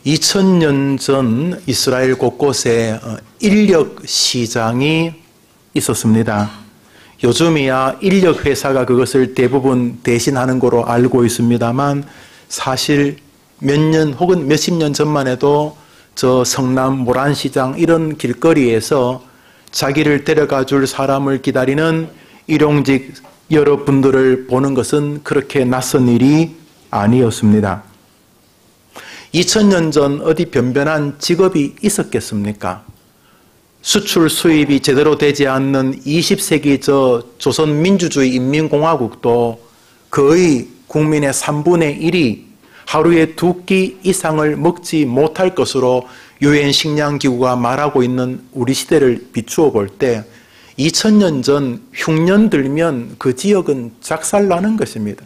2000년 전 이스라엘 곳곳에 인력 시장이 있었습니다. 요즘이야 인력 회사가 그것을 대부분 대신하는 거로 알고 있습니다만 사실 몇 년 혹은 몇십 년 전만 해도 저 성남 모란시장 이런 길거리에서 자기를 데려가 줄 사람을 기다리는 일용직 여러분들을 보는 것은 그렇게 낯선 일이 아니었습니다. 2000년 전 어디 변변한 직업이 있었겠습니까? 수출 수입이 제대로 되지 않는 20세기 저 조선민주주의 인민공화국도 거의 국민의 3분의 1이 하루에 2끼 이상을 먹지 못할 것으로 유엔 식량기구가 말하고 있는 우리 시대를 비추어 볼 때 2000년 전 흉년 들면 그 지역은 작살나는 것입니다.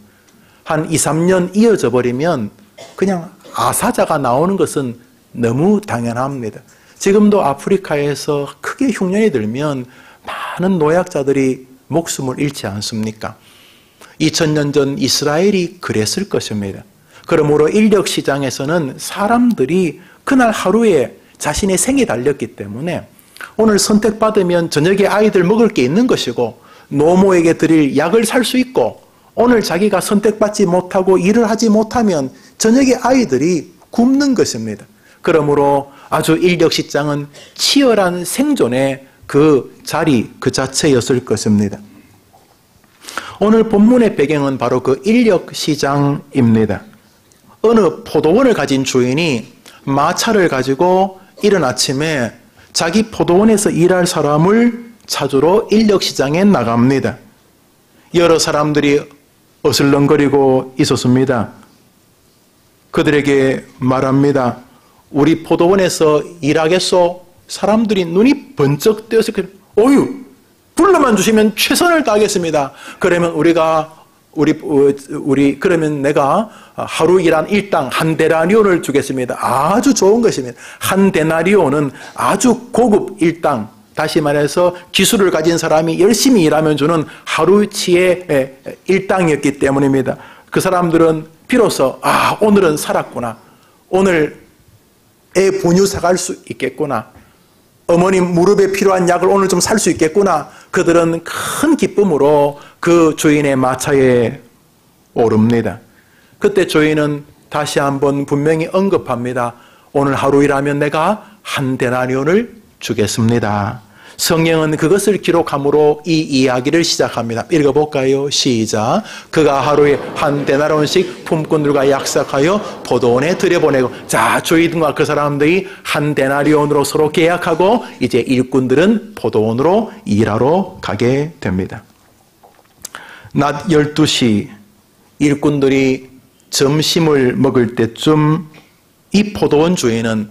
한 2, 3년 이어져 버리면 그냥 아사자가 나오는 것은 너무 당연합니다. 지금도 아프리카에서 크게 흉년이 들면 많은 노약자들이 목숨을 잃지 않습니까? 2000년 전 이스라엘이 그랬을 것입니다. 그러므로 인력시장에서는 사람들이 그날 하루에 자신의 생이 달렸기 때문에 오늘 선택받으면 저녁에 아이들 먹을 게 있는 것이고 노모에게 드릴 약을 살 수 있고 오늘 자기가 선택받지 못하고 일을 하지 못하면 저녁에 아이들이 굶는 것입니다. 그러므로 아주 인력시장은 치열한 생존의 그 자리 그 자체였을 것입니다. 오늘 본문의 배경은 바로 그 인력시장입니다. 어느 포도원을 가진 주인이 마차를 가지고 이른 아침에 자기 포도원에서 일할 사람을 찾으러 인력시장에 나갑니다. 여러 사람들이 어슬렁거리고 있었습니다. 그들에게 말합니다. 우리 포도원에서 일하겠소? 사람들이 눈이 번쩍 뜨어서 어휴, 불러만 주시면 최선을 다하겠습니다. 그러면 그러면 내가 하루 일한 일당 한 데나리온을 주겠습니다. 아주 좋은 것입니다. 한 데나리온은 아주 고급 일당, 다시 말해서 기술을 가진 사람이 열심히 일하면 주는 하루치의 일당이었기 때문입니다. 그 사람들은 비로소 오늘은 살았구나. 오늘 애 분유 사갈 수 있겠구나. 어머님 무릎에 필요한 약을 오늘 좀 살 수 있겠구나. 그들은 큰 기쁨으로 그 주인의 마차에 오릅니다. 그때 주인은 다시 한번 분명히 언급합니다. 오늘 하루 일하면 내가 한 데나리온을 주겠습니다. 성경은 그것을 기록함으로 이 이야기를 시작합니다. 읽어볼까요? 시작. 그가 하루에 한 데나리온씩 품꾼들과 약속하여 포도원에 들여보내고, 자, 주인과 그 사람들이 한 데나리온으로 서로 계약하고 이제 일꾼들은 포도원으로 일하러 가게 됩니다. 낮 12시 일꾼들이 점심을 먹을 때쯤 이 포도원 주인은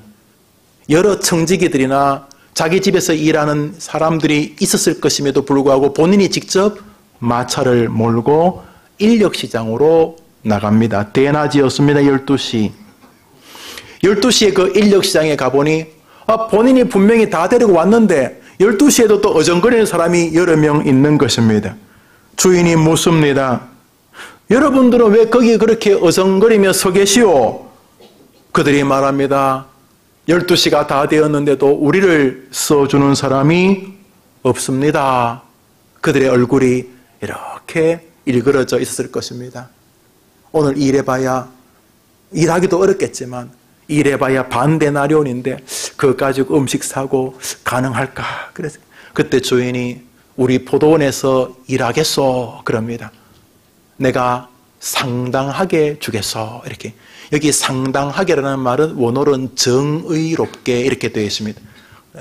여러 청지기들이나 자기 집에서 일하는 사람들이 있었을 것임에도 불구하고 본인이 직접 마차를 몰고 인력시장으로 나갑니다. 대낮이었습니다. 12시. 12시에 그 인력시장에 가보니 본인이 분명히 다 데리고 왔는데 12시에도 또 어정거리는 사람이 여러 명 있는 것입니다. 주인이 묻습니다. 여러분들은 왜 거기 그렇게 어정거리며 서 계시오? 그들이 말합니다. 12시가 다 되었는데도 우리를 써주는 사람이 없습니다. 그들의 얼굴이 이렇게 일그러져 있었을 것입니다. 오늘 일해봐야, 일하기도 어렵겠지만 일해봐야 반 데나리온인데 그거 가지고 음식 사고 가능할까? 그래서 그때 주인이 우리 포도원에서 일하겠소? 그럽니다. 내가 상당하게 주겠소? 이렇게. 여기 상당하게라는 말은 원어로는 정의롭게 이렇게 되어 있습니다.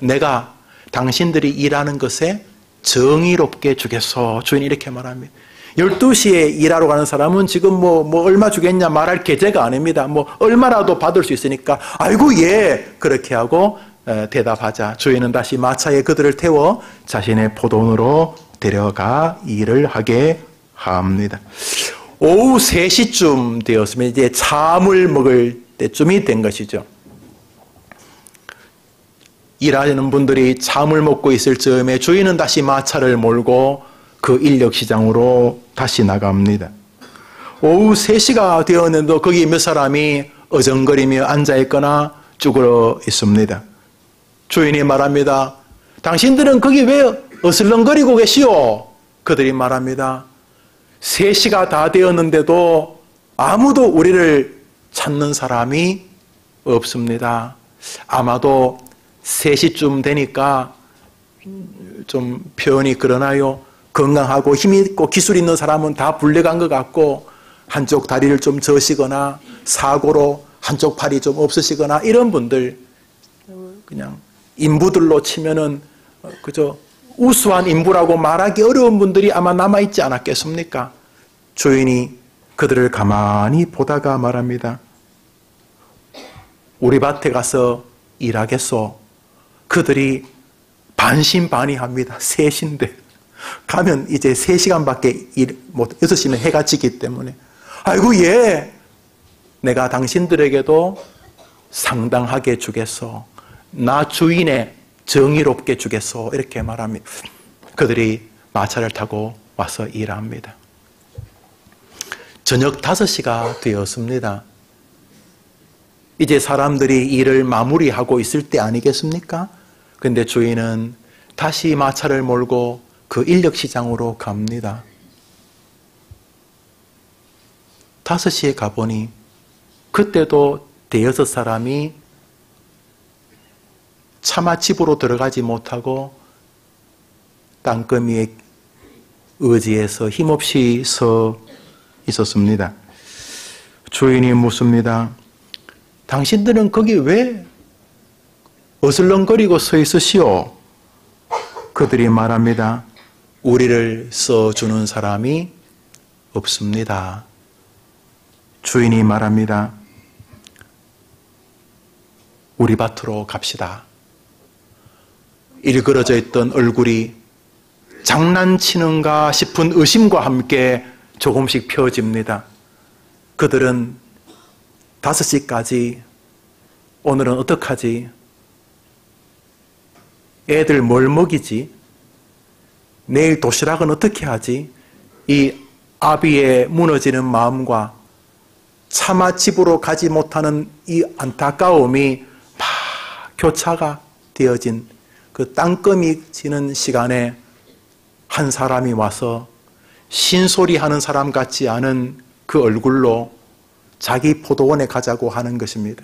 내가 당신들이 일하는 것에 정의롭게 주겠소. 주인이 이렇게 말합니다. 12시에 일하러 가는 사람은 지금 뭐 얼마 주겠냐 말할 계제가 아닙니다. 얼마라도 받을 수 있으니까 아이고 예 그렇게 하고 대답하자 주인은 다시 마차에 그들을 태워 자신의 포도원으로 데려가 일을 하게 합니다. 오후 3시쯤 되었으면 이제 잠을 먹을 때쯤이 된 것이죠. 일하는 분들이 잠을 먹고 있을 즈음에 주인은 다시 마차를 몰고 그 인력시장으로 다시 나갑니다. 오후 3시가 되었는데도 거기 몇 사람이 어정거리며 앉아있거나 쭈그러 있습니다. 주인이 말합니다. 당신들은 거기 왜 어슬렁거리고 계시오? 그들이 말합니다. 3시가 다 되었는데도 아무도 우리를 찾는 사람이 없습니다. 아마도 3시쯤 되니까 좀 표현이 그러나요? 건강하고 힘이 있고 기술 있는 사람은 다 불려간 것 같고 한쪽 다리를 좀 저시거나 사고로 한쪽 팔이 좀 없으시거나 이런 분들 그냥 인부들로 치면은 그저 우수한 인부라고 말하기 어려운 분들이 아마 남아있지 않았겠습니까? 주인이 그들을 가만히 보다가 말합니다. 우리 밭에 가서 일하겠소. 그들이 반신반의합니다. 3시인데 가면 이제 3시간밖에 일 못, 6시면 해가 지기 때문에 아이고 예, 내가 당신들에게도 상당하게 주겠소. 나 주인의 정의롭게 주겠소. 이렇게 말합니다. 그들이 마차를 타고 와서 일합니다. 저녁 5시가 되었습니다. 이제 사람들이 일을 마무리하고 있을 때 아니겠습니까? 근데 주인은 다시 마차를 몰고 그 인력시장으로 갑니다. 5시에 가보니 그때도 5사람이 차마 집으로 들어가지 못하고 땅거미에 의지해서 힘없이 서 있었습니다. 주인이 묻습니다. 당신들은 거기 왜 어슬렁거리고 서 있으시오? 그들이 말합니다. 우리를 써주는 사람이 없습니다. 주인이 말합니다. 우리 밭으로 갑시다. 일그러져 있던 얼굴이 장난치는가 싶은 의심과 함께 조금씩 펴집니다. 그들은 5시까지 오늘은 어떡하지? 애들 뭘 먹이지? 내일 도시락은 어떻게 하지? 이 아비의 무너지는 마음과 차마 집으로 가지 못하는 이 안타까움이 막 교차가 되어진 그 땅거미 지는 시간에 한 사람이 와서 신소리 하는 사람 같지 않은 그 얼굴로 자기 포도원에 가자고 하는 것입니다.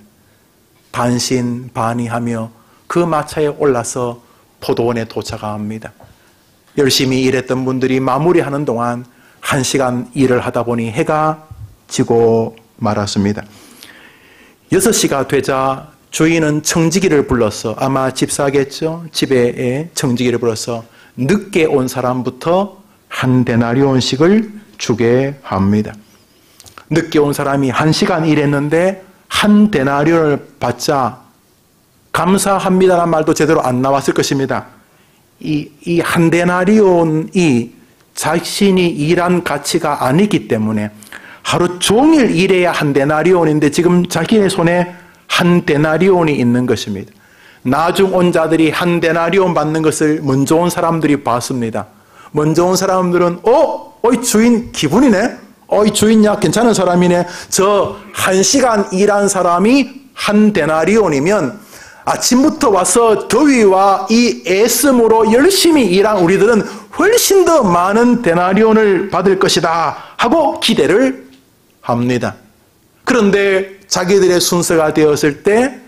반신반의하며 그 마차에 올라서 포도원에 도착합니다. 열심히 일했던 분들이 마무리하는 동안 1시간 일을 하다 보니 해가 지고 말았습니다. 6시가 되자 주인은 청지기를 불러서 아마 집사겠죠? 집에 청지기를 불러서 늦게 온 사람부터 한 데나리온씩을 주게 합니다. 늦게 온 사람이 1시간 일했는데 한 데나리온을 받자 감사합니다라는 말도 제대로 안 나왔을 것입니다. 이 한 데나리온이 자신이 일한 가치가 아니기 때문에 하루 종일 일해야 한 데나리온인데 지금 자기의 손에 한 데나리온이 있는 것입니다. 나중 온 자들이 한 데나리온 받는 것을 먼저 온 사람들이 봤습니다. 먼저 온 사람들은 어이 주인 기분이네. 이 주인야 괜찮은 사람이네. 저 1시간 일한 사람이 한 데나리온이면 아침부터 와서 더위와 이 애씀으로 열심히 일한 우리들은 훨씬 더 많은 데나리온을 받을 것이다 하고 기대를 합니다. 그런데 자기들의 순서가 되었을 때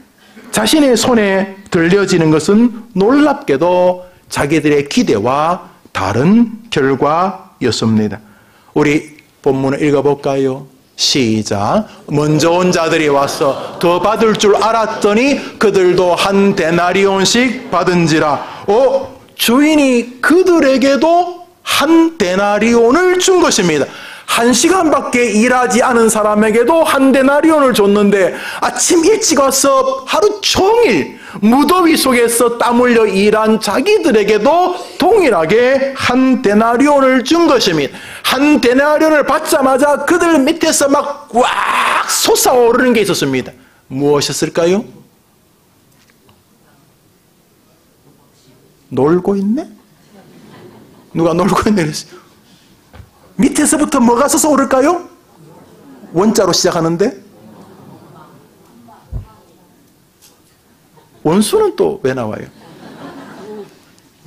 자신의 손에 들려지는 것은 놀랍게도 자기들의 기대와 다른 결과였습니다. 우리 본문을 읽어볼까요? 시작. 먼저 온 자들이 와서 더 받을 줄 알았더니 그들도 한 데나리온씩 받은지라. 주인이 그들에게도 한 데나리온을 준 것입니다. 1시간밖에 일하지 않은 사람에게도 한 데나리온을 줬는데 아침 일찍 와서 하루 종일 무더위 속에서 땀 흘려 일한 자기들에게도 동일하게 한 데나리온을 준 것입니다. 한 데나리온을 받자마자 그들 밑에서 막 꽉 솟아오르는 게 있었습니다. 무엇이었을까요? 놀고 있네? 누가 놀고 있네 그랬어요. 밑에서부터 뭐가 솟아오를까요? 원자로 시작하는데 원수는 또 왜 나와요?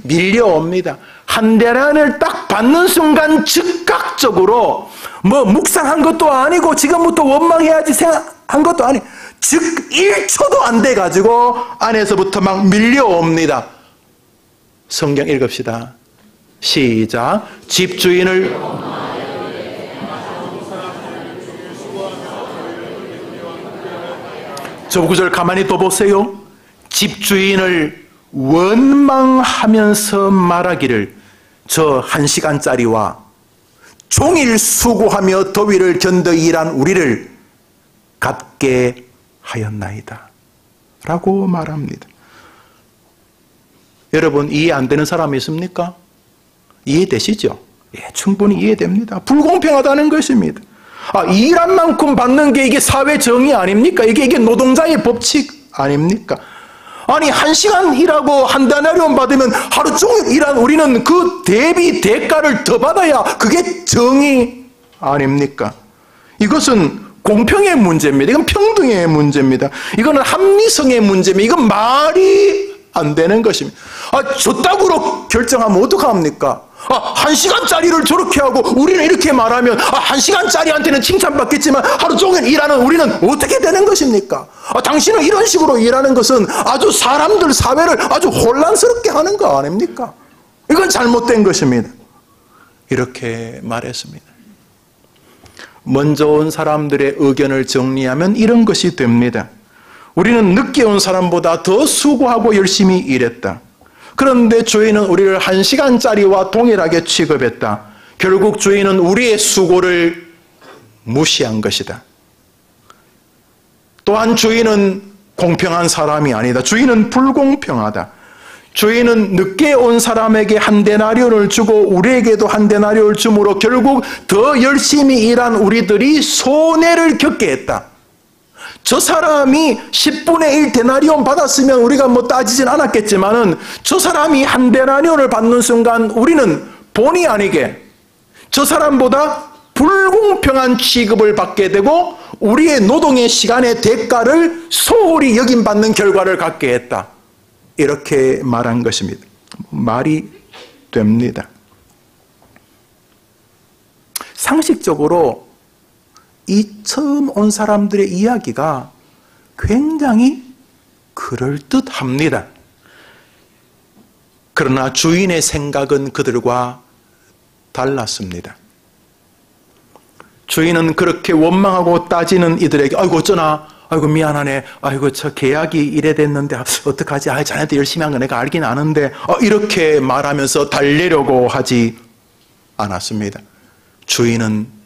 밀려옵니다. 한 대란을 딱 받는 순간 즉각적으로 뭐 묵상한 것도 아니고 지금부터 원망해야지 생각한 것도 아니고 즉 1초도 안 돼가지고 안에서부터 막 밀려옵니다. 성경 읽읍시다. 시작. 집주인을 저 구절 가만히 또 보세요. 집주인을 원망하면서 말하기를 저 1시간짜리와 종일 수고하며 더위를 견뎌 일한 우리를 갚게 하였나이다 라고 말합니다. 여러분, 이해 안 되는 사람이 있습니까? 이해되시죠? 예, 충분히 이해됩니다. 불공평하다는 것입니다. 일한 만큼 받는 게 이게 사회 정의 아닙니까? 이게 노동자의 법칙 아닙니까? 아니, 1시간 일하고 한 데나리온 받으면 하루 종일 일한 우리는 그 대비 대가를 더 받아야 그게 정의 아닙니까? 이것은 공평의 문제입니다. 이건 평등의 문제입니다. 이거는 합리성의 문제입니다. 이건 말이 안 되는 것입니다. 저 따구로 결정하면 어떡합니까? 1시간짜리를 저렇게 하고 우리는 이렇게 말하면 1시간짜리한테는 칭찬받겠지만 하루 종일 일하는 우리는 어떻게 되는 것입니까? 당신은 이런 식으로 일하는 것은 아주 사람들 사회를 아주 혼란스럽게 하는 거 아닙니까? 이건 잘못된 것입니다. 이렇게 말했습니다. 먼저 온 사람들의 의견을 정리하면 이런 것이 됩니다. 우리는 늦게 온 사람보다 더 수고하고 열심히 일했다. 그런데 주인은 우리를 1시간짜리와 동일하게 취급했다. 결국 주인은 우리의 수고를 무시한 것이다. 또한 주인은 공평한 사람이 아니다. 주인은 불공평하다. 주인은 늦게 온 사람에게 한 데나리온을 주고 우리에게도 한 데나리온을 주므로 결국 더 열심히 일한 우리들이 손해를 겪게 했다. 저 사람이 10분의 1 데나리온 받았으면 우리가 뭐 따지진 않았겠지만은 저 사람이 한 데나리온을 받는 순간 우리는 본의 아니게 저 사람보다 불공평한 취급을 받게 되고 우리의 노동의 시간의 대가를 소홀히 여김받는 결과를 갖게 했다. 이렇게 말한 것입니다. 말이 됩니다. 상식적으로 이 처음 온 사람들의 이야기가 굉장히 그럴듯합니다. 그러나 주인의 생각은 그들과 달랐습니다. 주인은 그렇게 원망하고 따지는 이들에게 아이고 어쩌나, 아이고 미안하네, 아이고 저 계약이 이래 됐는데 어떡하지, 자네도 열심히 한 거 내가 알긴 아는데 이렇게 말하면서 달래려고 하지 않았습니다. 주인은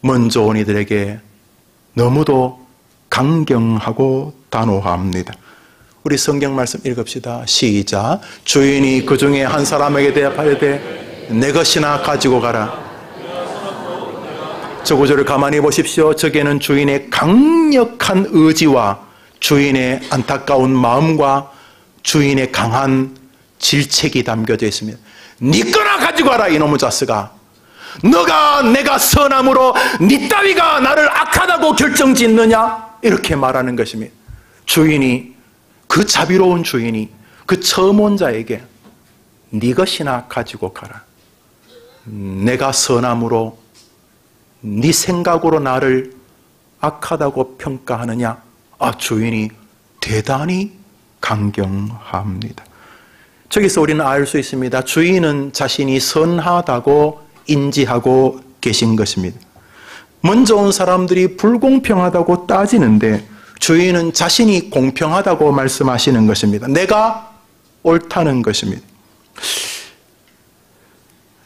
먼저 온 이들에게 너무도 강경하고 단호합니다. 우리 성경 말씀 읽읍시다. 시작. 주인이 그 중에 한 사람에게 대답하되 내 것이나 가지고 가라. 저 구절을 가만히 보십시오. 저게는 주인의 강력한 의지와 주인의 안타까운 마음과 주인의 강한 질책이 담겨져 있습니다. 네 거나 가지고 가라 이놈의 자스가. 내가 선함으로 네 따위가 나를 악하다고 결정짓느냐? 이렇게 말하는 것입니다. 주인이, 그 자비로운 주인이 그 처음 온 자에게 네 것이나 가지고 가라. 내가 선함으로 네 생각으로 나를 악하다고 평가하느냐? 주인이 대단히 강경합니다. 저기서 우리는 알 수 있습니다. 주인은 자신이 선하다고 인지하고 계신 것입니다. 먼저 온 사람들이 불공평하다고 따지는데 주인은 자신이 공평하다고 말씀하시는 것입니다. 내가 옳다는 것입니다.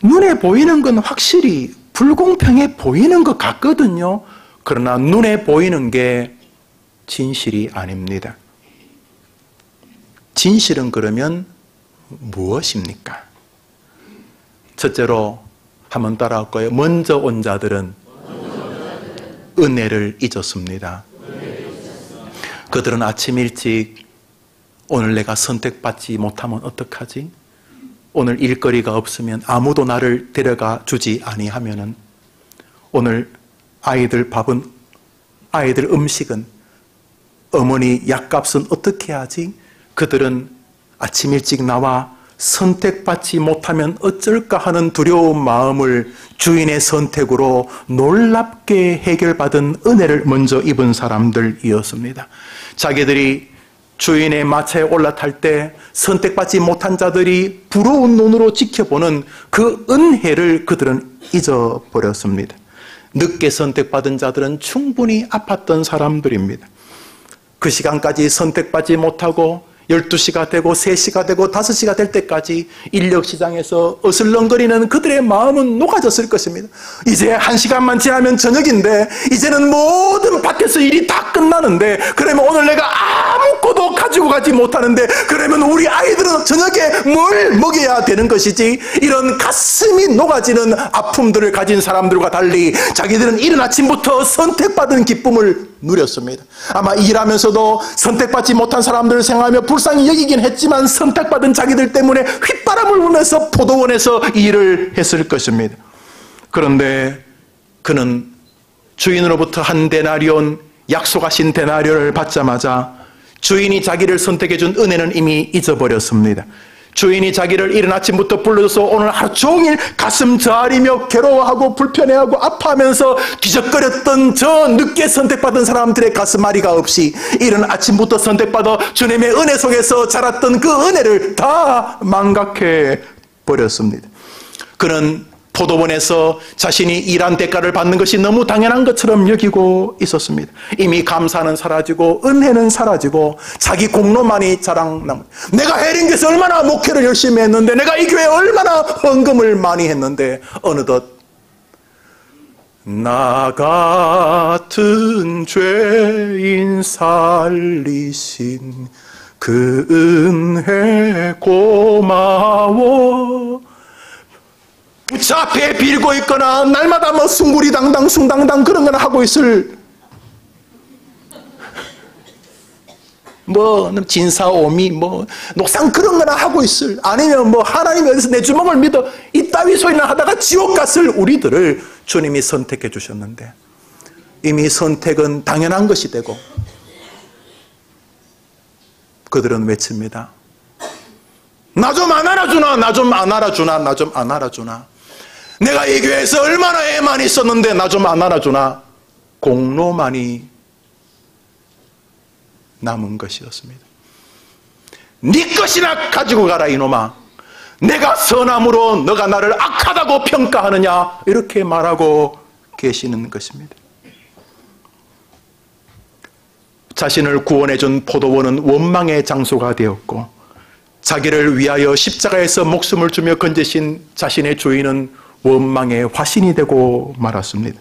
눈에 보이는 건 확실히 불공평해 보이는 것 같거든요. 그러나 눈에 보이는 게 진실이 아닙니다. 진실은 그러면 무엇입니까? 첫째로 한번 따라할 거예요. 먼저 온 자들은 은혜를 잊었습니다. 그들은 아침 일찍 오늘 내가 선택받지 못하면 어떡하지? 오늘 일거리가 없으면 아무도 나를 데려가 주지 아니하면은 오늘 아이들 밥은, 아이들 음식은 어머니 약값은 어떻게 하지? 그들은 아침 일찍 나와 선택받지 못하면 어쩔까 하는 두려운 마음을 주인의 선택으로 놀랍게 해결받은 은혜를 먼저 입은 사람들이었습니다. 자기들이 주인의 마차에 올라탈 때 선택받지 못한 자들이 부러운 눈으로 지켜보는 그 은혜를 그들은 잊어버렸습니다. 늦게 선택받은 자들은 충분히 아팠던 사람들입니다. 그 시간까지 선택받지 못하고 12시가 되고 3시가 되고 5시가 될 때까지 인력시장에서 어슬렁거리는 그들의 마음은 녹아졌을 것입니다. 이제 1시간만 지나면 저녁인데 이제는 모든 밖에서 일이 다 끝나는데 그러면 오늘 내가 아무것도 가지고 가지 못하는데 그러면 우리 아이들은 저녁에 뭘 먹여야 되는 것이지? 이런 가슴이 녹아지는 아픔들을 가진 사람들과 달리 자기들은 이른 아침부터 선택받은 기쁨을 누렸습니다. 아마 일하면서도 선택받지 못한 사람들을 생각하며 불쌍히 여기긴 했지만 선택받은 자기들 때문에 휘바람을 불면서 포도원에서 일을 했을 것입니다. 그런데 그는 주인으로부터 한 데나리온, 약속하신 데나리온을 받자마자 주인이 자기를 선택해 준 은혜는 이미 잊어버렸습니다. 주인이 자기를 이른 아침부터 불러줘서 오늘 하루 종일 가슴 저리며 괴로워하고 불편해하고 아파하면서 뒤적거렸던 저 늦게 선택받은 사람들의 가슴앓이가 없이 이른 아침부터 선택받아 주님의 은혜 속에서 자랐던 그 은혜를 다 망각해 버렸습니다. 그는 포도원에서 자신이 일한 대가를 받는 것이 너무 당연한 것처럼 여기고 있었습니다. 이미 감사는 사라지고 은혜는 사라지고 자기 공로만이 자랑남. 내가 해링교에서 얼마나 목회를 열심히 했는데 내가 이 교회에 얼마나 헌금을 많이 했는데 어느덧 나 같은 죄인 살리신 그 은혜 고마워. 자 앞에 빌고 있거나 날마다 뭐 숭구리당당 숭당당 그런 거나 하고 있을 뭐 진사오미 뭐 녹상 그런 거나 하고 있을 아니면 뭐 하나님이 어디서 내 주먹을 믿어 이따위 소리나 하다가 지옥 갔을 우리들을 주님이 선택해 주셨는데 이미 선택은 당연한 것이 되고 그들은 외칩니다. 나 좀 안 알아주나 나 좀 안 알아주나 나 좀 안 알아주나 내가 이 교회에서 얼마나 애만 있었는데 나 좀 안 알아주나. 공로만이 남은 것이었습니다. 네 것이나 가지고 가라 이놈아. 내가 선함으로 너가 나를 악하다고 평가하느냐 이렇게 말하고 계시는 것입니다. 자신을 구원해준 포도원은 원망의 장소가 되었고 자기를 위하여 십자가에서 목숨을 주며 건지신 자신의 주인은 원망의 화신이 되고 말았습니다.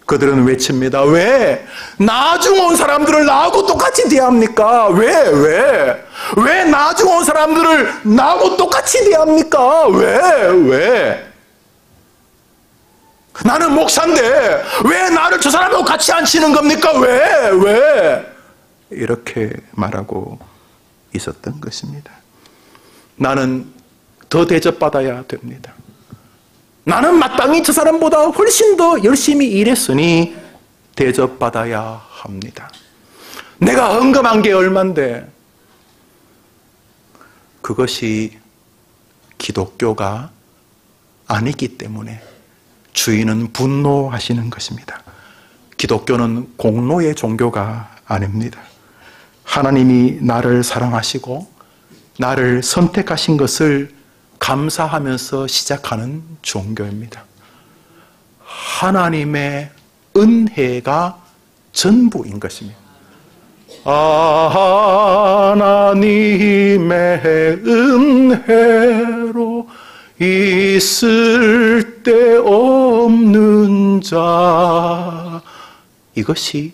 그들은 외칩니다. 왜? 나중 온 사람들을 나하고 똑같이 대합니까? 왜 나중 온 사람들을 나하고 똑같이 대합니까? 왜? 나는 목사인데 왜 나를 저 사람하고 같이 앉히는 겁니까? 왜? 이렇게 말하고 있었던 것입니다. 나는 더 대접받아야 됩니다. 나는 마땅히 저 사람보다 훨씬 더 열심히 일했으니 대접받아야 합니다. 내가 헌금한 게 얼만데 그것이 기독교가 아니기 때문에 주인은 분노하시는 것입니다. 기독교는 공로의 종교가 아닙니다. 하나님이 나를 사랑하시고 나를 선택하신 것을 감사하면서 시작하는 종교입니다. 하나님의 은혜가 전부인 것입니다. 하나님의 은혜로 있을 데 없는 자. 이것이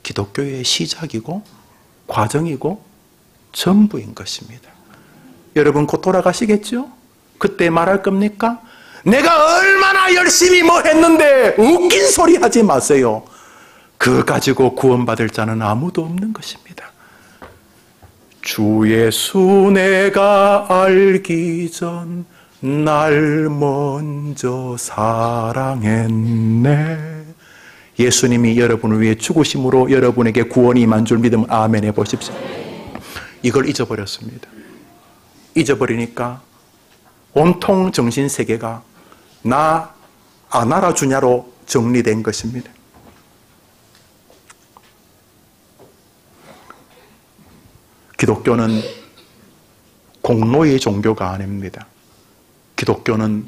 기독교의 시작이고 과정이고 전부인 것입니다. 여러분 곧 돌아가시겠죠? 그때 말할 겁니까? 내가 얼마나 열심히 뭐 했는데 웃긴 소리 하지 마세요. 그거 가지고 구원받을 자는 아무도 없는 것입니다. 주 예수 내가 알기 전 날 먼저 사랑했네. 예수님이 여러분을 위해 죽으심으로 여러분에게 구원이 임한 줄 믿으면 아멘 해보십시오. 이걸 잊어버렸습니다. 잊어버리니까 온통 정신세계가 나 안 알아주냐로 정리된 것입니다. 기독교는 공로의 종교가 아닙니다. 기독교는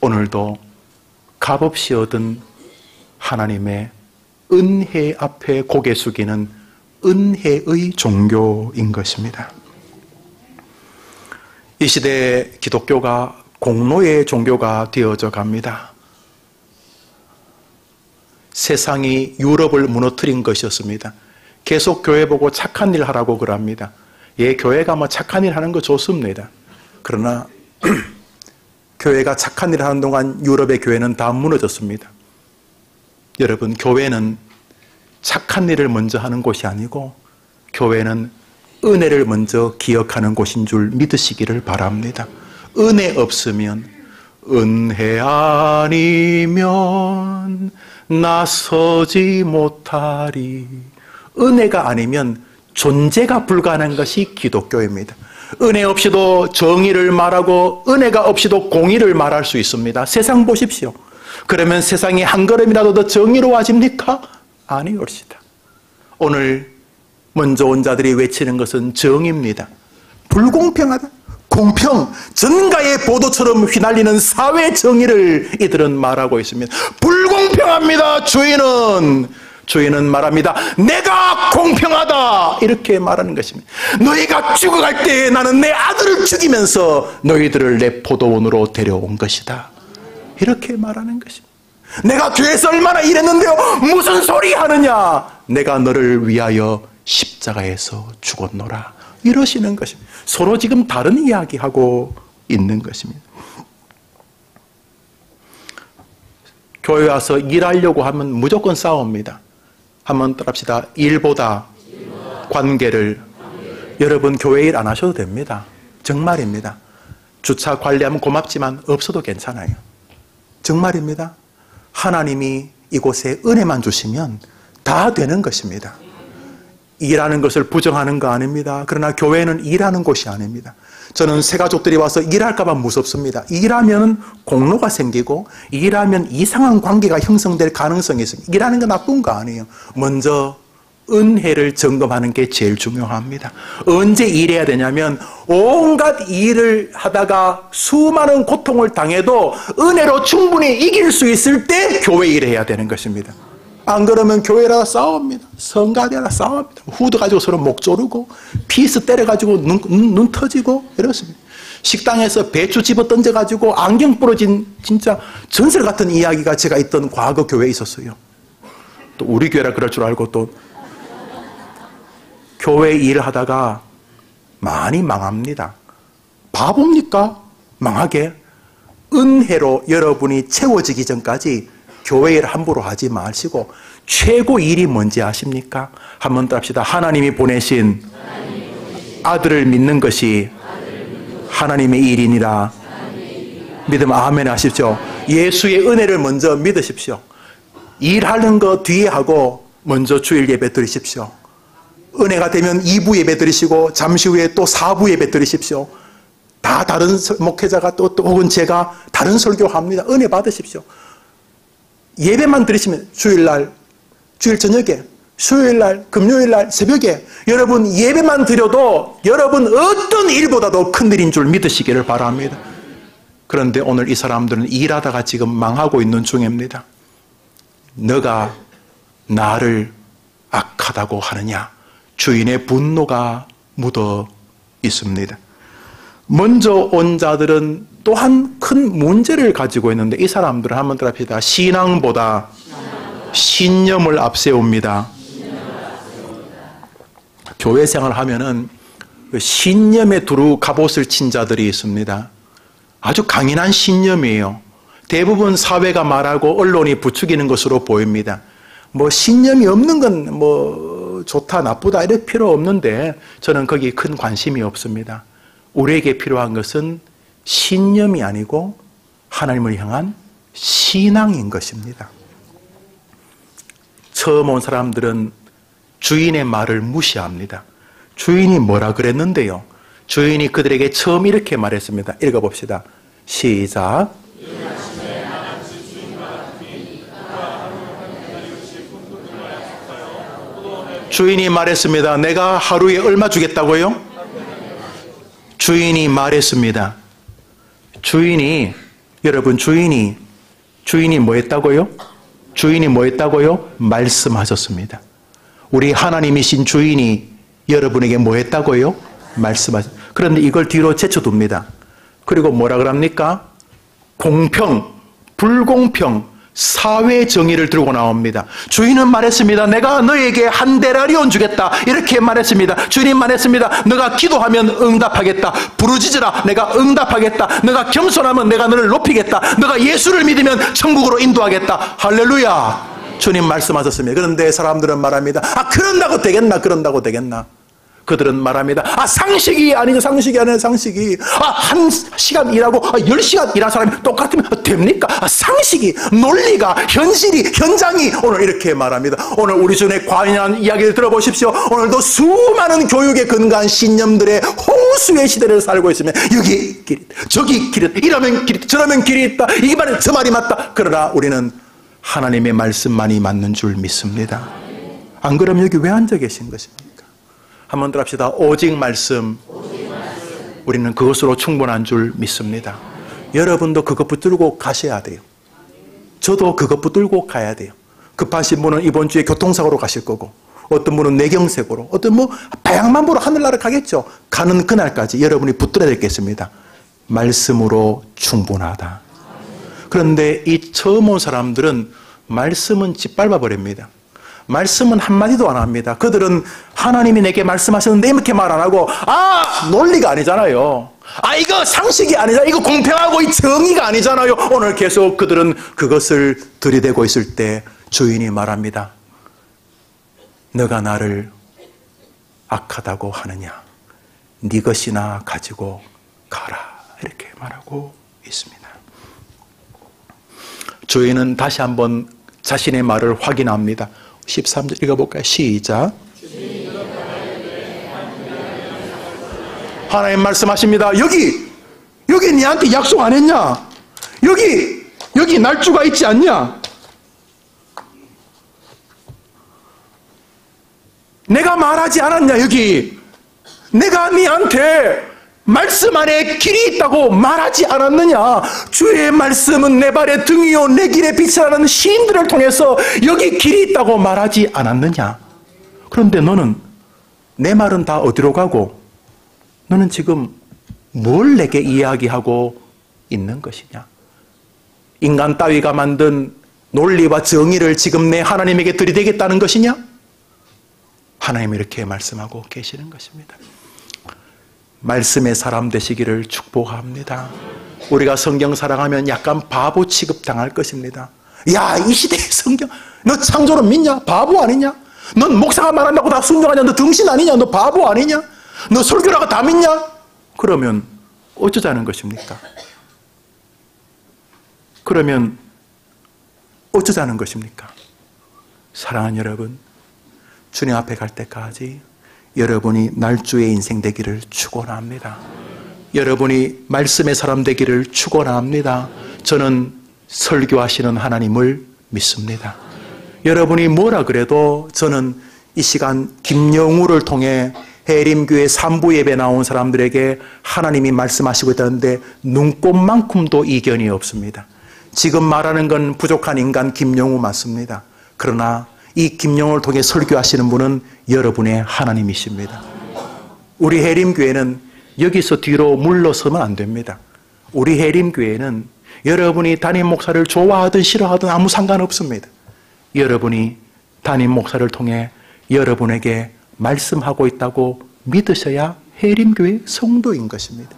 오늘도 값없이 얻은 하나님의 은혜 앞에 고개 숙이는 은혜의 종교인 것입니다. 이 시대에 기독교가 공로의 종교가 되어져 갑니다. 세상이 유럽을 무너뜨린 것이었습니다. 계속 교회 보고 착한 일 하라고 그럽니다. 예, 교회가 뭐 착한 일 하는 거 좋습니다. 그러나 교회가 착한 일 하는 동안 유럽의 교회는 다 무너졌습니다. 여러분, 교회는 착한 일을 먼저 하는 곳이 아니고 교회는 은혜를 먼저 기억하는 곳인 줄 믿으시기를 바랍니다. 은혜 없으면 은혜 아니면 나서지 못하리. 은혜가 아니면 존재가 불가능한 것이 기독교입니다. 은혜 없이도 정의를 말하고 은혜가 없이도 공의를 말할 수 있습니다. 세상 보십시오. 그러면 세상이 한 걸음이라도 더 정의로워집니까? 아니올시다. 오늘 먼저 온 자들이 외치는 것은 정의입니다. 불공평하다. 공평, 전가의 보도처럼 휘날리는 사회 정의를 이들은 말하고 있습니다. 불공평합니다. 주인은 말합니다. 내가 공평하다. 이렇게 말하는 것입니다. 너희가 죽어갈 때 나는 내 아들을 죽이면서 너희들을 내 포도원으로 데려온 것이다. 이렇게 말하는 것입니다. 내가 교회에서 얼마나 일했는데요. 무슨 소리 하느냐. 내가 너를 위하여 십자가에서 죽었노라. 이러시는 것입니다. 서로 지금 다른 이야기하고 있는 것입니다. 교회 와서 일하려고 하면 무조건 싸웁니다. 한번 따라합시다. 일보다 관계를. 여러분, 교회 일 안 하셔도 됩니다. 정말입니다. 주차 관리하면 고맙지만 없어도 괜찮아요. 정말입니다. 하나님이 이곳에 은혜만 주시면 다 되는 것입니다. 일하는 것을 부정하는 거 아닙니다. 그러나 교회는 일하는 곳이 아닙니다. 저는 새가족들이 와서 일할까 봐 무섭습니다. 일하면 공로가 생기고 일하면 이상한 관계가 형성될 가능성이 있습니다. 일하는 건 나쁜 거 아니에요. 먼저 은혜를 점검하는 게 제일 중요합니다. 언제 일해야 되냐면 온갖 일을 하다가 수많은 고통을 당해도 은혜로 충분히 이길 수 있을 때 교회 일해야 되는 것입니다. 안 그러면 교회라 싸웁니다. 성가대라 싸웁니다. 후드 가지고 서로 목 조르고 피스 때려가지고 눈 터지고 이렇습니다. 식당에서 배추 집어 던져가지고 안경 부러진 진짜 전설 같은 이야기가 제가 있던 과거 교회에 있었어요. 또 우리 교회라 그럴 줄 알고 또 교회 일을 하다가 많이 망합니다. 바보입니까? 망하게. 은혜로 여러분이 채워지기 전까지 교회 일 함부로 하지 마시고 최고 일이 뭔지 아십니까? 한번 따합시다. 하나님이 보내신 아들을 믿는 것이 하나님의 일이니라. 믿으면 아멘 하십시오. 예수의 은혜를 먼저 믿으십시오. 일하는 거 뒤에 하고 먼저 주일 예배 드리십시오. 은혜가 되면 2부 예배 드리시고 잠시 후에 또 4부 예배 드리십시오. 다 다른 목회자가 또 혹은 제가 다른 설교합니다. 은혜 받으십시오. 예배만 드리시면 주일날, 주일 저녁에, 수요일날, 금요일날, 새벽에 여러분 예배만 드려도 여러분 어떤 일보다도 큰 일인 줄 믿으시기를 바랍니다. 그런데 오늘 이 사람들은 일하다가 지금 망하고 있는 중입니다. 너가 나를 악하다고 하느냐. 주인의 분노가 묻어 있습니다. 먼저 온 자들은 또한 큰 문제를 가지고 있는데 이 사람들은 한번 들어봅시다. 신앙보다 신념을 앞세웁니다. 교회 생활을 하면은 신념에 두루 갑옷을 친 자들이 있습니다. 아주 강인한 신념이에요. 대부분 사회가 말하고 언론이 부추기는 것으로 보입니다. 뭐 신념이 없는 건 뭐 좋다 나쁘다 이럴 필요 없는데 저는 거기에 큰 관심이 없습니다. 우리에게 필요한 것은 신념이 아니고 하나님을 향한 신앙인 것입니다. 처음 온 사람들은 주인의 말을 무시합니다. 주인이 뭐라 그랬는데요? 주인이 그들에게 처음 이렇게 말했습니다. 읽어봅시다. 시작. 주인이 말했습니다. 내가 하루에 얼마 주겠다고요? 주인이 말했습니다. 여러분 주인이 뭐 했다고요? 주인이 뭐 했다고요? 말씀하셨습니다. 우리 하나님이신 주인이 여러분에게 뭐 했다고요? 말씀하셨습니다. 그런데 이걸 뒤로 제쳐둡니다. 그리고 뭐라 그럽니까? 공평, 불공평, 사회 정의를 들고 나옵니다. 주인은 말했습니다. 내가 너에게 한 데나리온 주겠다. 이렇게 말했습니다. 주인이 말했습니다. 너가 기도하면 응답하겠다. 부르짖으라. 내가 응답하겠다. 너가 겸손하면 내가 너를 높이겠다. 너가 예수를 믿으면 천국으로 인도하겠다. 할렐루야. 주님 말씀하셨습니다. 그런데 사람들은 말합니다. 그런다고 되겠나? 그들은 말합니다. 상식이 아니죠. 상식이. 한 시간 일하고 10시간 일한 사람이 똑같으면 됩니까? 상식이, 논리가, 현실이, 현장이. 오늘 이렇게 말합니다. 오늘 우리 중에 관연한 이야기를 들어보십시오. 오늘도 수많은 교육에 근거한 신념들의 홍수의 시대를 살고 있으면 여기 길이, 저기 길이, 이러면 길이, 저러면 길이 있다. 이 말은 저 말이 맞다. 그러나 우리는 하나님의 말씀만이 맞는 줄 믿습니다. 안 그러면 여기 왜 앉아 계신 것입니까? 한번 더 합시다. 오직 말씀. 우리는 그것으로 충분한 줄 믿습니다. 여러분도 그것 붙들고 가셔야 돼요. 저도 그것 붙들고 가야 돼요. 급하신 분은 이번 주에 교통사고로 가실 거고, 어떤 분은 뇌경색으로, 어떤 다양한 보러 하늘나라 가겠죠. 가는 그날까지 여러분이 붙들어야 되겠습니다. 말씀으로 충분하다. 그런데 이 처음 온 사람들은 말씀은 짓밟아 버립니다. 말씀은 한마디도 안 합니다. 그들은 하나님이 내게 말씀하셨는데 이렇게 말 안 하고, 논리가 아니잖아요. 이거 상식이 아니잖아요. 이거 공평하고 이 정의가 아니잖아요. 오늘 계속 그들은 그것을 들이대고 있을 때 주인이 말합니다. 너가 나를 악하다고 하느냐? 네 것이나 가지고 가라. 이렇게 말하고 있습니다. 주인은 다시 한번 자신의 말을 확인합니다. 13절 읽어볼까요? 시작. 하나님 말씀하십니다. 여기 니한테 약속 안 했냐? 여기 날짜가 있지 않냐? 내가 말하지 않았냐? 여기 내가 니한테 말씀 안에 길이 있다고 말하지 않았느냐? 주의 말씀은 내 발의 등이요 내 길의 빛이라는 시인들을 통해서 여기 길이 있다고 말하지 않았느냐? 그런데 너는 내 말은 다 어디로 가고 너는 지금 뭘 내게 이야기하고 있는 것이냐? 인간 따위가 만든 논리와 정의를 지금 내 하나님에게 들이대겠다는 것이냐? 하나님이 이렇게 말씀하고 계시는 것입니다. 말씀의 사람 되시기를 축복합니다. 우리가 성경 사랑하면 약간 바보 취급 당할 것입니다. 야, 이 시대의 성경, 너 창조를 믿냐? 바보 아니냐? 넌 목사가 말한다고 다 순종하냐? 너 등신 아니냐? 너 바보 아니냐? 너 설교라고 다 믿냐? 그러면 어쩌자는 것입니까? 사랑하는 여러분, 주님 앞에 갈 때까지 여러분이 날주의 인생 되기를 축원합니다. 여러분이 말씀의 사람 되기를 축원합니다. 저는 설교하시는 하나님을 믿습니다. 여러분이 뭐라 그래도 저는 이 시간 김영우를 통해 해림교회 3부 예배 나온 사람들에게 하나님이 말씀하시고 있다는데 눈꼽만큼도 이견이 없습니다. 지금 말하는 건 부족한 인간 김영우 맞습니다. 그러나 이 김영우를 통해 설교하시는 분은 여러분의 하나님이십니다. 우리 해림교회는 여기서 뒤로 물러서면 안 됩니다. 우리 해림교회는 여러분이 담임 목사를 좋아하든 싫어하든 아무 상관없습니다. 여러분이 담임 목사를 통해 여러분에게 말씀하고 있다고 믿으셔야 해림교회 성도인 것입니다.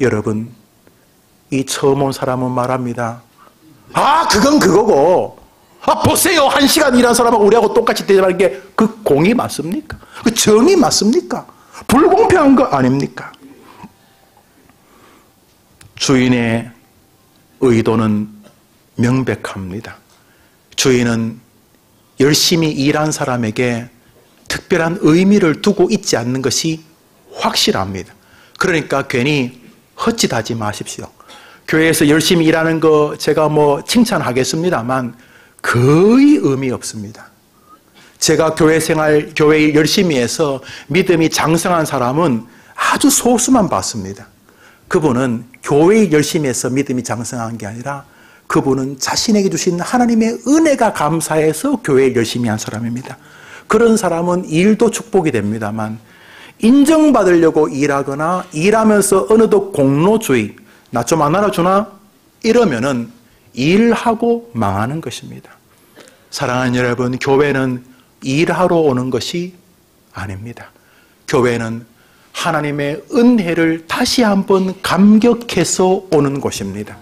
여러분, 이 처음 온 사람은 말합니다. 그건 그거고, 보세요. 1시간 일한 사람하고 우리하고 똑같이 대접하는 게 그 공이 맞습니까? 그 정이 맞습니까? 불공평한 거 아닙니까? 주인의 의도는 명백합니다. 주인은 열심히 일한 사람에게 특별한 의미를 두고 있지 않는 것이 확실합니다. 그러니까 괜히 헛짓하지 마십시오. 교회에서 열심히 일하는 거 제가 칭찬하겠습니다만 거의 의미 없습니다. 제가 교회 생활, 교회 일 열심히 해서 믿음이 장성한 사람은 아주 소수만 봤습니다. 그분은 교회 일 열심히 해서 믿음이 장성한 게 아니라 그분은 자신에게 주신 하나님의 은혜가 감사해서 교회 일 열심히 한 사람입니다. 그런 사람은 일도 축복이 됩니다만 인정받으려고 일하거나 일하면서 어느덧 공로주의, 나 좀 안 알아주나? 이러면은 일하고 망하는 것입니다. 사랑하는 여러분, 교회는 일하러 오는 것이 아닙니다. 교회는 하나님의 은혜를 다시 한번 감격해서 오는 곳입니다.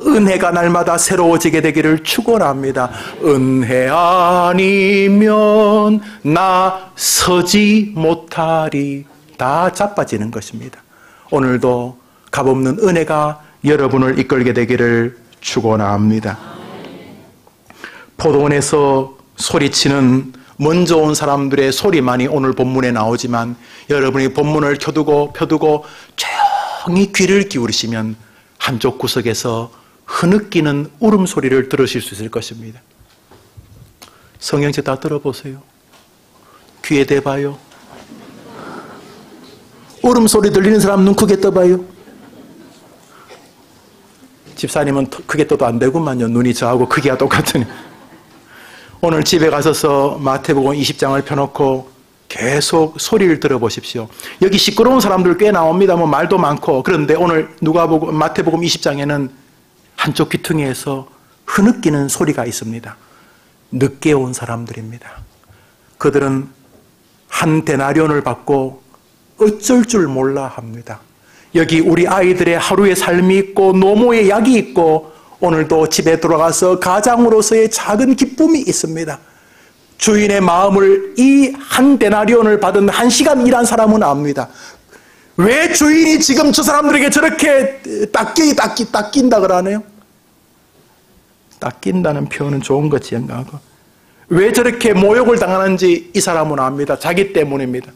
은혜가 날마다 새로워지게 되기를 축원합니다. 은혜 아니면 나 서지 못하리. 다 자빠지는 것입니다. 오늘도 값없는 은혜가 여러분을 이끌게 되기를 축원합니다. 포도원에서 소리치는 먼저 온 사람들의 소리만이 오늘 본문에 나오지만 여러분이 본문을 켜두고 펴두고 조용히 귀를 기울이시면 한쪽 구석에서 흐느끼는 울음소리를 들으실 수 있을 것입니다. 성경책 다 들어보세요. 귀에 대봐요. 울음소리 들리는 사람 눈 크게 떠봐요. 집사님은 크게 떠도 안 되구만요. 눈이 저하고 크기가 똑같으니. 오늘 집에 가셔서 마태복음 20장을 펴놓고 계속 소리를 들어보십시오. 여기 시끄러운 사람들 꽤 나옵니다. 말도 많고. 그런데 오늘 마태복음 20장에는 한쪽 귀퉁이에서 흐느끼는 소리가 있습니다. 늦게 온 사람들입니다. 그들은 한 데나리온을 받고 어쩔 줄 몰라 합니다. 여기 우리 아이들의 하루의 삶이 있고 노모의 약이 있고 오늘도 집에 돌아가서 가장으로서의 작은 기쁨이 있습니다. 주인의 마음을 이 한 데나리온을 받은 1시간 일한 사람은 압니다. 왜 주인이 지금 저 사람들에게 저렇게 닦인다 그러네요? 닦인다는 표현은 좋은 거지, 영가하고. 왜 저렇게 모욕을 당하는지 이 사람은 압니다. 자기 때문입니다.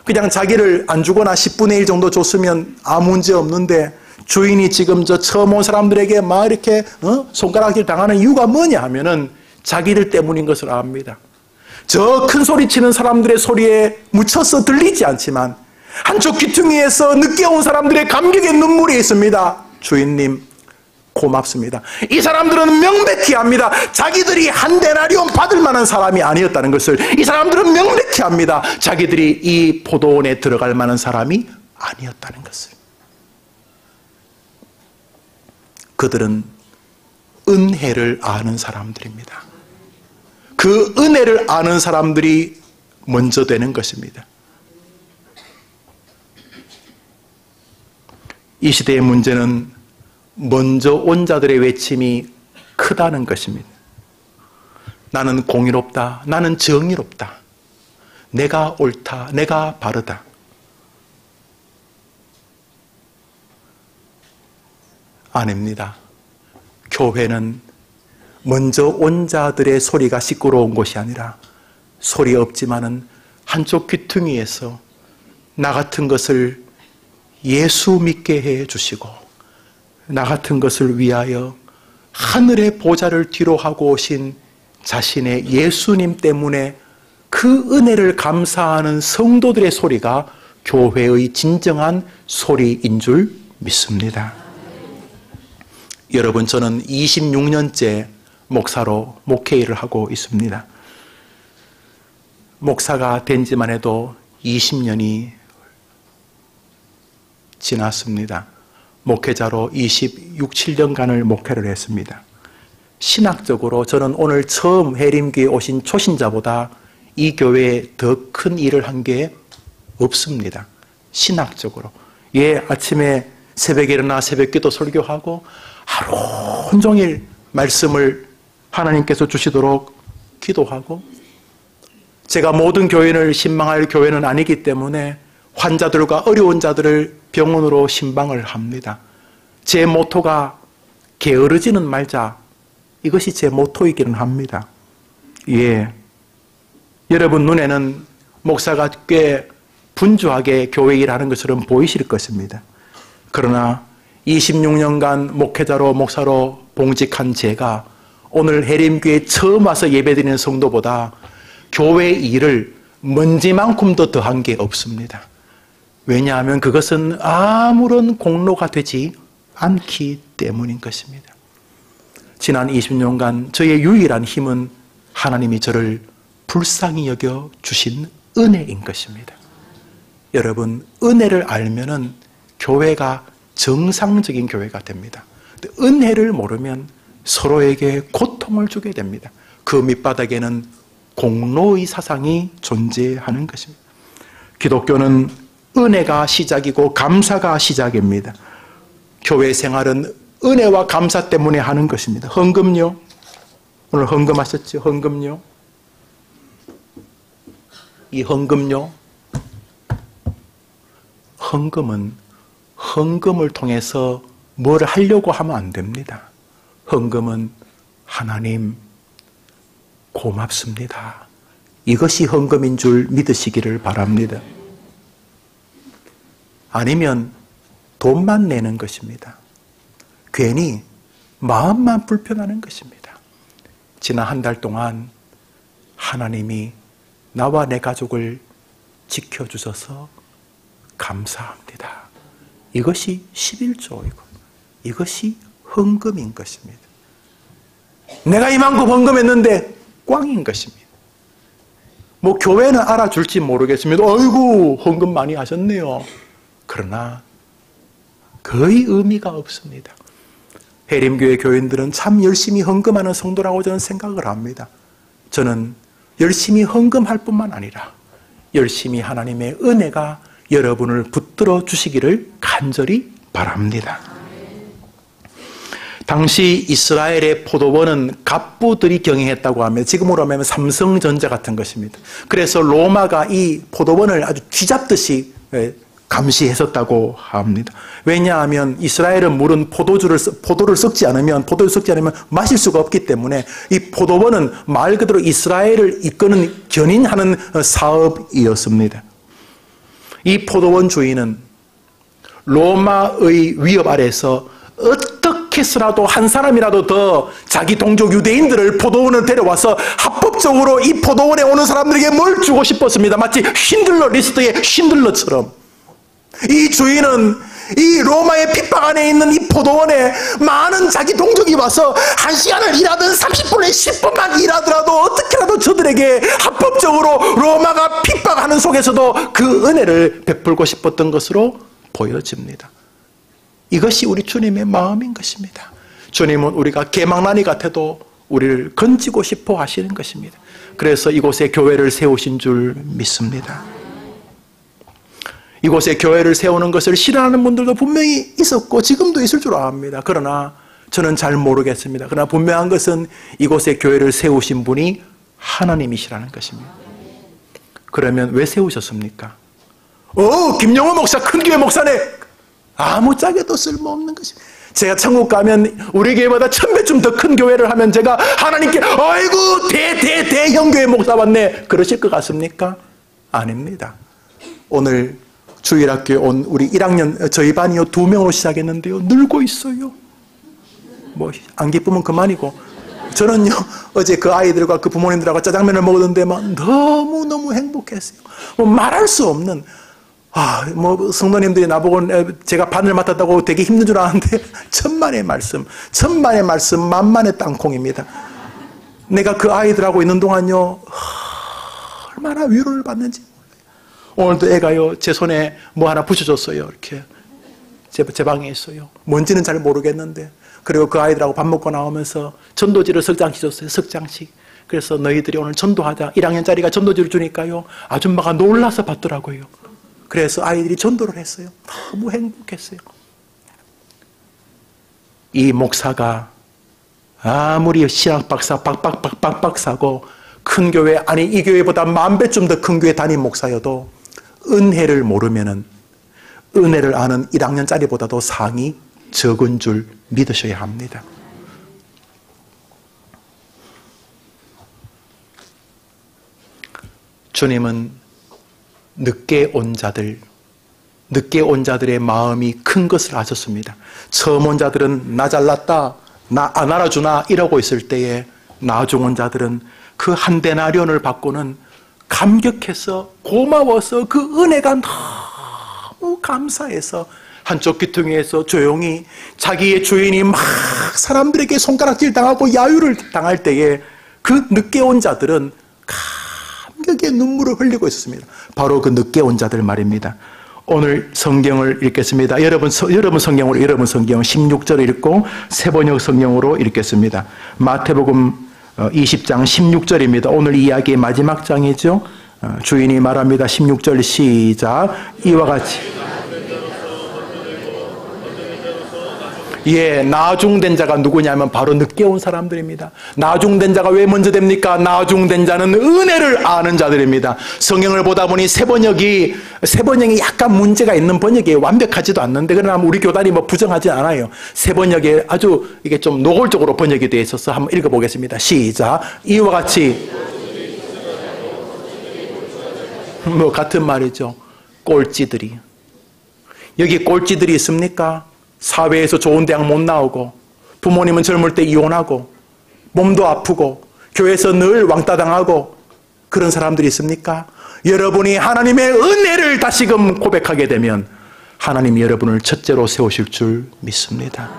그냥 자기를 안 주거나 10분의 1 정도 줬으면 아무 문제 없는데 주인이 지금 저 처음 온 사람들에게 막 이렇게 손가락질 당하는 이유가 뭐냐 하면은 자기들 때문인 것을 압니다. 저 큰 소리 치는 사람들의 소리에 묻혀서 들리지 않지만 한쪽 귀퉁이에서 늦게 온 사람들의 감격의 눈물이 있습니다. 주인님 고맙습니다. 이 사람들은 명백히 합니다. 자기들이 한 데나리온 받을 만한 사람이 아니었다는 것을 이 사람들은 명백히 합니다. 자기들이 이 포도원에 들어갈 만한 사람이 아니었다는 것을. 그들은 은혜를 아는 사람들입니다. 그 은혜를 아는 사람들이 먼저 되는 것입니다. 이 시대의 문제는 먼저 온 자들의 외침이 크다는 것입니다. 나는 공의롭다. 나는 정의롭다. 내가 옳다. 내가 바르다. 아닙니다. 교회는 먼저 온 자들의 소리가 시끄러운 것이 아니라 소리 없지만은 한쪽 귀퉁이에서 나 같은 것을 예수 믿게 해 주시고 나 같은 것을 위하여 하늘의 보좌를 뒤로 하고 오신 자신의 예수님 때문에 그 은혜를 감사하는 성도들의 소리가 교회의 진정한 소리인 줄 믿습니다. 여러분, 저는 26년째 목사로 목회일을 하고 있습니다. 목사가 된 지만 해도 20년이 지났습니다. 목회자로 26, 7년간을 목회를 했습니다. 신학적으로 저는 오늘 처음 해림교에 오신 초신자보다 이 교회에 더 큰 일을 한 게 없습니다. 신학적으로. 아침에 새벽에 일어나 새벽기도 설교하고 하루 온종일 말씀을 하나님께서 주시도록 기도하고 제가 모든 교인을 신방할 교회는 아니기 때문에 환자들과 어려운 자들을 병원으로 신방을 합니다. 제 모토가 게으르지는 말자. 이것이 제 모토이기는 합니다. 예, 여러분 눈에는 목사가 꽤 분주하게 교회 일하는 것처럼 보이실 것입니다. 그러나 26년간 목회자로 목사로 봉직한 제가 오늘 해림교회에 처음 와서 예배드리는 성도보다 교회 일을 먼지만큼도 더한 게 없습니다. 왜냐하면 그것은 아무런 공로가 되지 않기 때문인 것입니다. 지난 20년간 저의 유일한 힘은 하나님이 저를 불쌍히 여겨 주신 은혜인 것입니다. 여러분, 은혜를 알면은 교회가 정상적인 교회가 됩니다. 은혜를 모르면 서로에게 고통을 주게 됩니다. 그 밑바닥에는 공로의 사상이 존재하는 것입니다. 기독교는 은혜가 시작이고 감사가 시작입니다. 교회 생활은 은혜와 감사 때문에 하는 것입니다. 헌금요? 오늘 헌금하셨죠? 헌금요? 이 헌금요? 헌금은 헌금을 통해서 뭘 하려고 하면 안 됩니다. 헌금은 하나님 고맙습니다. 이것이 헌금인 줄 믿으시기를 바랍니다. 아니면 돈만 내는 것입니다. 괜히 마음만 불편하는 것입니다. 지난 한 달 동안 하나님이 나와 내 가족을 지켜주셔서 감사합니다. 이것이 11조이고 이것이 헌금인 것입니다. 내가 이만큼 헌금했는데 꽝인 것입니다. 뭐 교회는 알아줄지 모르겠습니다. 어이구 헌금 많이 하셨네요. 그러나 거의 의미가 없습니다. 해림교회 교인들은 참 열심히 헌금하는 성도라고 저는 생각을 합니다. 저는 열심히 헌금할 뿐만 아니라 열심히 하나님의 은혜가 여러분을 붙들어 주시기를 간절히 바랍니다. 당시 이스라엘의 포도원은 갑부들이 경영했다고 하면 지금으로 하면 삼성전자 같은 것입니다. 그래서 로마가 이 포도원을 아주 쥐잡듯이 감시했었다고 합니다. 왜냐하면 이스라엘은 물은 포도를 섞지 않으면 마실 수가 없기 때문에 이 포도원은 말 그대로 이스라엘을 이끄는 견인하는 사업이었습니다. 이 포도원 주인은 로마의 위협 아래서 어떻게 해서라도 한 사람이라도 더 자기 동족 유대인들을 포도원에 데려와서 합법적으로 이 포도원에 오는 사람들에게 뭘 주고 싶었습니다. 마치 쉰들러 리스트의 쉰들러처럼. 이 주인은 이 로마의 핍박 안에 있는 이 포도원에 많은 자기 동족이 와서 1시간을 일하든 30분에 10분만 일하더라도 어떻게라도 저들에게 합법적으로 로마가 핍박하는 속에서도 그 은혜를 베풀고 싶었던 것으로 보여집니다. 이것이 우리 주님의 마음인 것입니다. 주님은 우리가 개망나니 같아도 우리를 건지고 싶어 하시는 것입니다. 그래서 이곳에 교회를 세우신 줄 믿습니다. 이곳에 교회를 세우는 것을 싫어하는 분들도 분명히 있었고 지금도 있을 줄 압니다. 그러나 저는 잘 모르겠습니다. 그러나 분명한 것은 이곳에 교회를 세우신 분이 하나님이시라는 것입니다. 그러면 왜 세우셨습니까? 김영호 목사 큰 교회 목사네. 아무짝에도 쓸모없는 것입니다. 제가 천국 가면 우리 교회보다 1000배쯤 더 큰 교회를 하면 제가 하나님께 아이고 대형교회 목사 왔네 그러실 것 같습니까? 아닙니다. 오늘 주일학교에 온 우리 1학년 저희 반이요 2명으로 시작했는데요 늘고 있어요. 뭐 안 기쁘면 그만이고 저는요 어제 그 아이들과 그 부모님들하고 짜장면을 먹었는데 막 너무너무 행복했어요. 뭐 말할 수 없는 뭐 성도님들이 나보고 제가 반을 맡았다고 되게 힘든 줄 아는데 천만의 말씀 만만의 땅콩입니다. 내가 그 아이들하고 있는 동안요 얼마나 위로를 받는지 몰라요. 오늘도 애가요 제 손에 뭐 하나 붙여줬어요. 이렇게 제 방에 있어요. 뭔지는 잘 모르겠는데 그리고 그 아이들하고 밥 먹고 나오면서 전도지를 석장씩 줬어요. 석장씩. 그래서 너희들이 오늘 전도하자. 1학년짜리가 전도지를 주니까요 아줌마가 놀라서 받더라고요. 그래서 아이들이 전도를 했어요. 너무 행복했어요. 이 목사가 아무리 신학 박사 박박사고 큰 교회 아니 이 교회보다 10,000배쯤 더 큰 교회 담임 목사여도 은혜를 모르면은 은혜를 아는 1학년짜리보다도 상이 적은 줄 믿으셔야 합니다. 주님은 늦게 온 자들의 마음이 큰 것을 아셨습니다. 처음 온 자들은 나 잘났다, 나 안 알아주나 이러고 있을 때에 나중 온 자들은 그 한 데나리온을 받고는 감격해서 고마워서 그 은혜가 너무 감사해서 한쪽 귀퉁이에서 조용히 자기의 주인이 막 사람들에게 손가락질 당하고 야유를 당할 때에 그 늦게 온 자들은 감격의 눈물을 흘리고 있었습니다. 바로 그 늦게 온 자들 말입니다. 오늘 성경을 읽겠습니다. 여러분 성경으로 여러분 성경 16절 읽고 세번역 성경으로 읽겠습니다. 마태복음 20장 16절입니다. 오늘 이야기의 마지막 장이죠. 주인이 말합니다. 16절 시작. 이와 같이 나중된 자가 누구냐면 바로 늦게 온 사람들입니다. 나중된 자가 왜 먼저 됩니까? 나중된 자는 은혜를 아는 자들입니다. 성경을 보다 보니 세 번역이 약간 문제가 있는 번역이에요. 완벽하지도 않는데 그러나 우리 교단이 부정하지 않아요. 세 번역에 아주 이게 좀 노골적으로 번역이 되어 있어서 한번 읽어보겠습니다. 시작. 이와 같이 같은 말이죠. 꼴찌들이. 여기 꼴찌들이 있습니까? 사회에서 좋은 대학 못 나오고 부모님은 젊을 때 이혼하고 몸도 아프고 교회에서 늘 왕따 당하고 그런 사람들이 있습니까? 여러분이 하나님의 은혜를 다시금 고백하게 되면 하나님이 여러분을 첫째로 세우실 줄 믿습니다.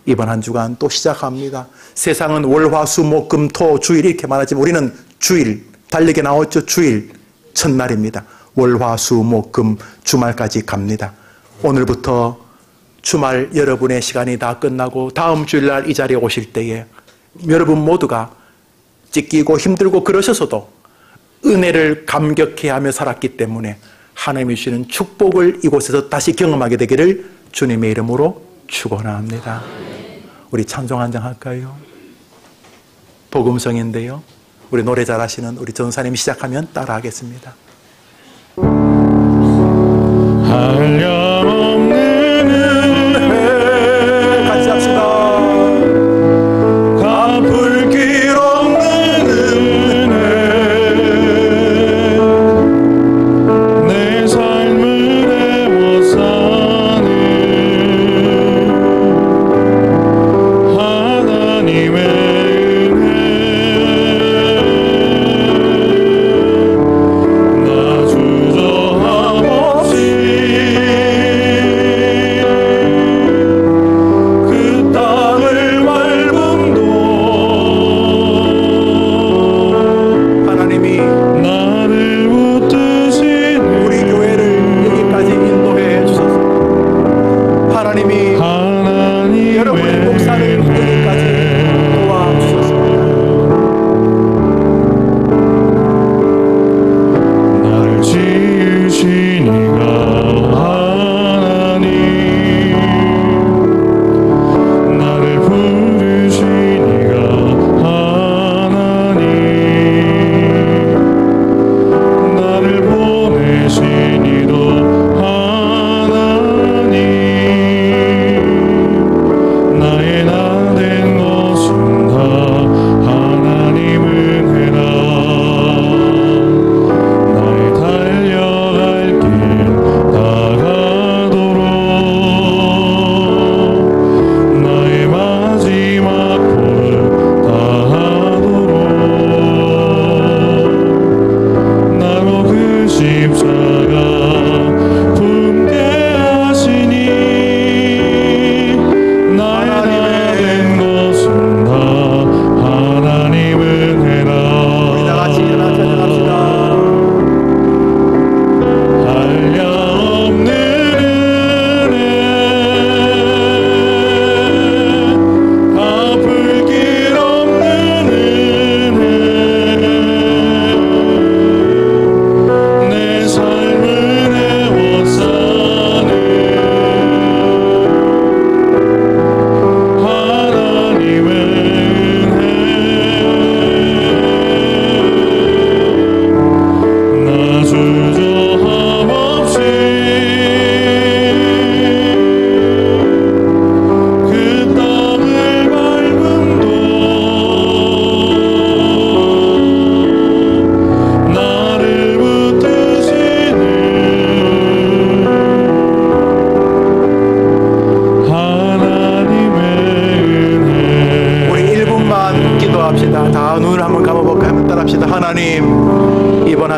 이번 한 주간 또 시작합니다. 세상은 월, 화, 수, 목, 금, 토, 주일 이렇게 말하지만 우리는 주일, 달력에 나왔죠. 주일, 첫날입니다. 월, 화, 수, 목, 금, 주말까지 갑니다. 오늘부터 주말 여러분의 시간이 다 끝나고 다음 주일날 이 자리에 오실 때에 여러분 모두가 찢기고 힘들고 그러셔서도 은혜를 감격해하며 살았기 때문에 하나님이 주시는 축복을 이곳에서 다시 경험하게 되기를 주님의 이름으로 축원합니다. 우리 찬송 한 장 할까요? 복음성인데요. 우리 노래 잘하시는 우리 전사님이 시작하면 따라하겠습니다. 같이 합시다. 갚을 길 없는 은혜 내 삶을 애워싸는 하나님의 은혜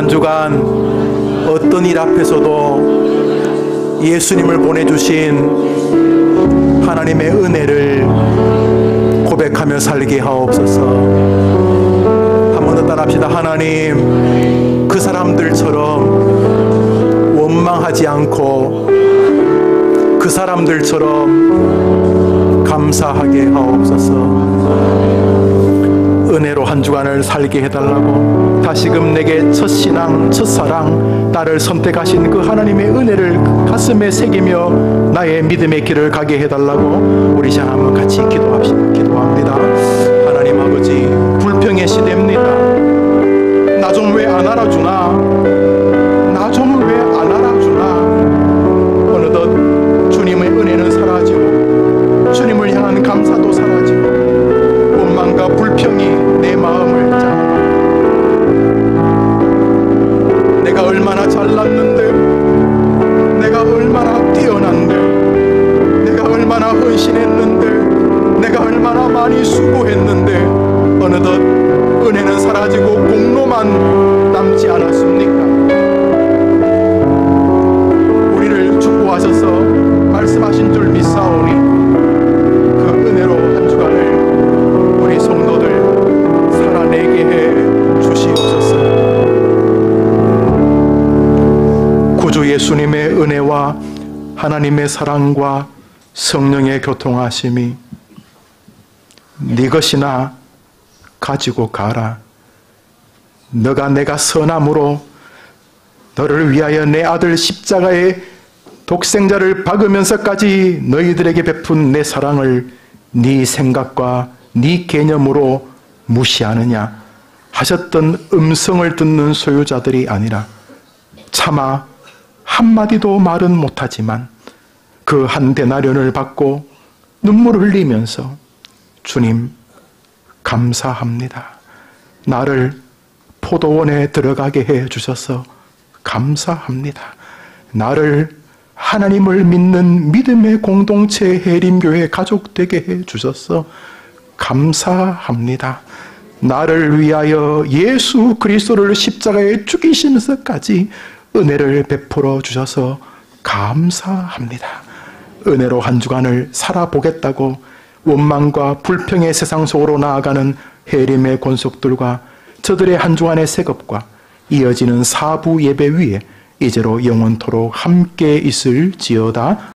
한 주간 어떤 일 앞에서도 예수님을 보내주신 하나님의 은혜를 고백하며 살게 하옵소서. 한 번 더 따라합시다. 하나님, 그 사람들처럼 원망하지 않고 그 사람들처럼 감사하게 하옵소서. 은혜로 한 주간을 살게 해달라고, 다시금 내게 첫 신앙, 첫 사랑, 나를 선택하신 그 하나님의 은혜를 가슴에 새기며 나의 믿음의 길을 가게 해달라고 우리 시간 한번 같이 기도합니다. 하나님 아버지, 불평의 시대입니다. 나 좀 왜 안 알아주나? 나 좀 왜 안 알아주나? 어느덧 주님의 은혜는 사라지고 주님을 향한 감사도 사라지고 원망과 불평이 내 마음을 짜. 내가 얼마나 잘났는데, 내가 얼마나 뛰어난데, 내가 얼마나 헌신했는데, 내가 얼마나 많이 수고했는데 어느덧 은혜는 사라지고 공로만 남지 않았습니까? 우리를 축복하셔서 말씀하신 줄 믿사오니 그 은혜로 한 주간을 우리 성도들 살아내게 해 주시옵소서. 구주 예수님의 은혜와 하나님의 사랑과 성령의 교통하심이 네 것이나 가지고 가라. 너가 내가 선함으로 너를 위하여 내 아들 십자가의 독생자를 박으면서까지 너희들에게 베푼 내 사랑을 네 생각과 네 개념으로 무시하느냐 하셨던 음성을 듣는 소유자들이 아니라 차마 한마디도 말은 못하지만 그 한 데나리온을 받고 눈물을 흘리면서 주님 감사합니다. 나를 포도원에 들어가게 해 주셔서 감사합니다. 나를 하나님을 믿는 믿음의 공동체 해림교회 가족 되게 해 주셔서 감사합니다. 나를 위하여 예수 그리스도를 십자가에 죽이시면서까지 은혜를 베풀어 주셔서 감사합니다. 은혜로 한 주간을 살아보겠다고 원망과 불평의 세상 속으로 나아가는 해림의 권속들과 저들의 한 주간의 새겁과 이어지는 사부 예배 위에 이제로 영원토록 함께 있을지어다.